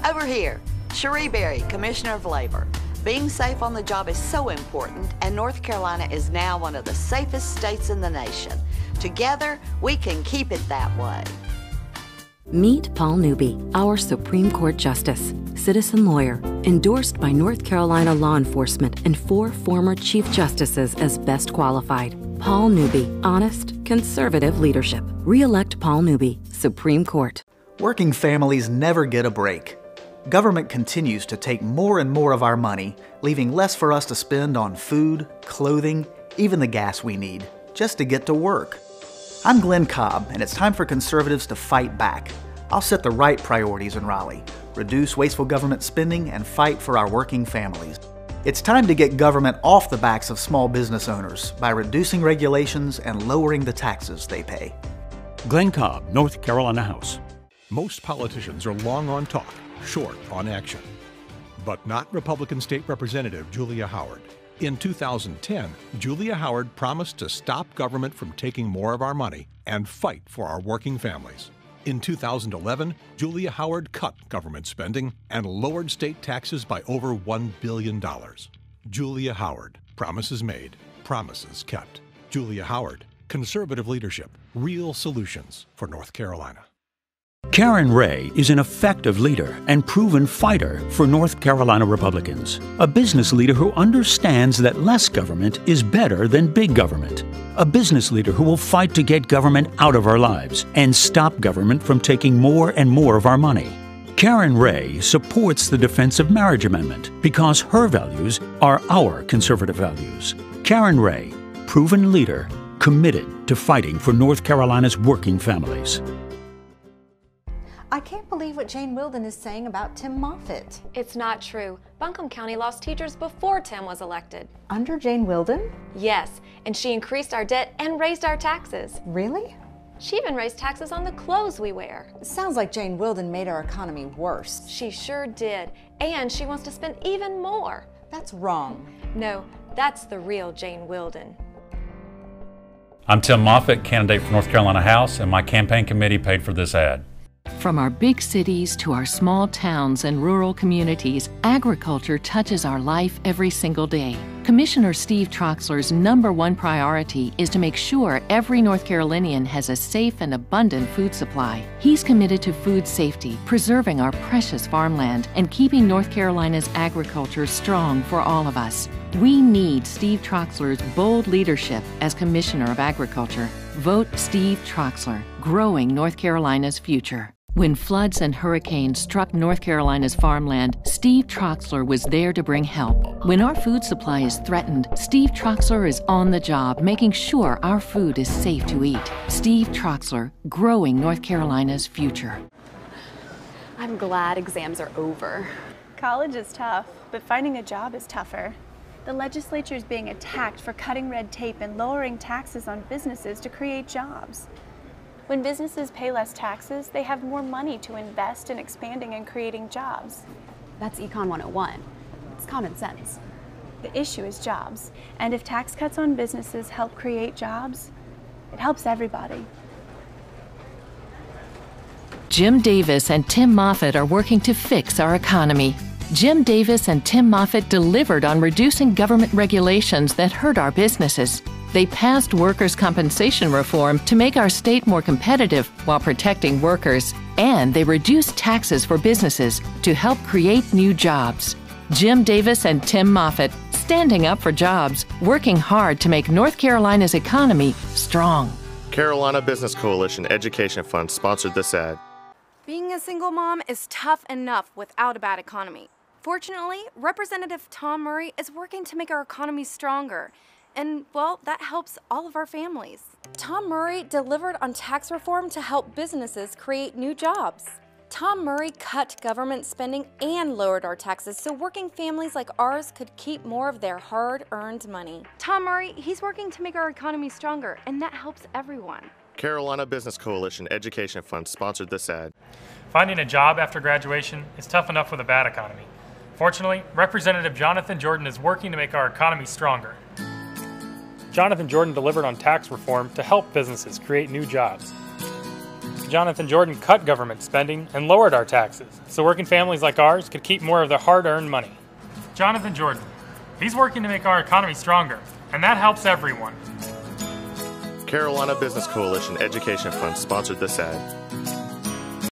Over here, Cherie Berry, Commissioner of Labor. Being safe on the job is so important, and North Carolina is now one of the safest states in the nation. Together, we can keep it that way. Meet Paul Newby, our Supreme Court Justice, citizen lawyer, endorsed by North Carolina law enforcement and 4 former Chief Justices as best qualified. Paul Newby, honest, conservative leadership. Re-elect Paul Newby, Supreme Court. Working families never get a break. Government continues to take more and more of our money, leaving less for us to spend on food, clothing, even the gas we need, just to get to work. I'm Glenn Cobb, and it's time for conservatives to fight back. I'll set the right priorities in Raleigh, reduce wasteful government spending, and fight for our working families. It's time to get government off the backs of small business owners by reducing regulations and lowering the taxes they pay. Glenn Cobb, North Carolina House. Most politicians are long on talk, short on action. But not Republican State Representative Julia Howard. In 2010, Julia Howard promised to stop government from taking more of our money and fight for our working families. In 2011, Julia Howard cut government spending and lowered state taxes by over $1 billion. Julia Howard, promises made, promises kept. Julia Howard, conservative leadership, real solutions for North Carolina. Karen Ray is an effective leader and proven fighter for North Carolina Republicans. A business leader who understands that less government is better than big government. A business leader who will fight to get government out of our lives and stop government from taking more and more of our money. Karen Ray supports the Defense of Marriage Amendment because her values are our conservative values. Karen Ray, proven leader, committed to fighting for North Carolina's working families. I can't believe what Jane Wilden is saying about Tim Moffitt. It's not true. Buncombe County lost teachers before Tim was elected. Under Jane Wilden? Yes, and she increased our debt and raised our taxes. Really? She even raised taxes on the clothes we wear. Sounds like Jane Wilden made our economy worse. She sure did, and she wants to spend even more. That's wrong. No, that's the real Jane Wilden. I'm Tim Moffitt, candidate for North Carolina House, and my campaign committee paid for this ad. From our big cities to our small towns and rural communities, agriculture touches our life every single day. Commissioner Steve Troxler's #1 priority is to make sure every North Carolinian has a safe and abundant food supply. He's committed to food safety, preserving our precious farmland, and keeping North Carolina's agriculture strong for all of us. We need Steve Troxler's bold leadership as Commissioner of Agriculture. Vote Steve Troxler, growing North Carolina's future. When floods and hurricanes struck North Carolina's farmland, Steve Troxler was there to bring help. When our food supply is threatened, Steve Troxler is on the job, making sure our food is safe to eat. Steve Troxler, growing North Carolina's future. I'm glad exams are over. College is tough, but finding a job is tougher. The legislature is being attacked for cutting red tape and lowering taxes on businesses to create jobs. When businesses pay less taxes, they have more money to invest in expanding and creating jobs. That's Econ 101. It's common sense. The issue is jobs, and if tax cuts on businesses help create jobs, it helps everybody. Jim Davis and Tim Moffitt are working to fix our economy. Jim Davis and Tim Moffitt delivered on reducing government regulations that hurt our businesses. They passed workers' compensation reform to make our state more competitive while protecting workers. And they reduced taxes for businesses to help create new jobs. Jim Davis and Tim Moffitt, standing up for jobs, working hard to make North Carolina's economy strong. Carolina Business Coalition Education Fund sponsored this ad. Being a single mom is tough enough without a bad economy. Fortunately, Representative Tom Murray is working to make our economy stronger. And, well, that helps all of our families. Tom Murray delivered on tax reform to help businesses create new jobs. Tom Murray cut government spending and lowered our taxes so working families like ours could keep more of their hard-earned money. Tom Murray, he's working to make our economy stronger, and that helps everyone. Carolina Business Coalition Education Fund sponsored this ad. Finding a job after graduation is tough enough with a bad economy. Fortunately, Representative Jonathan Jordan is working to make our economy stronger. Jonathan Jordan delivered on tax reform to help businesses create new jobs. Jonathan Jordan cut government spending and lowered our taxes so working families like ours could keep more of their hard-earned money. Jonathan Jordan, he's working to make our economy stronger, and that helps everyone. Carolina Business Coalition Education Fund sponsored this ad.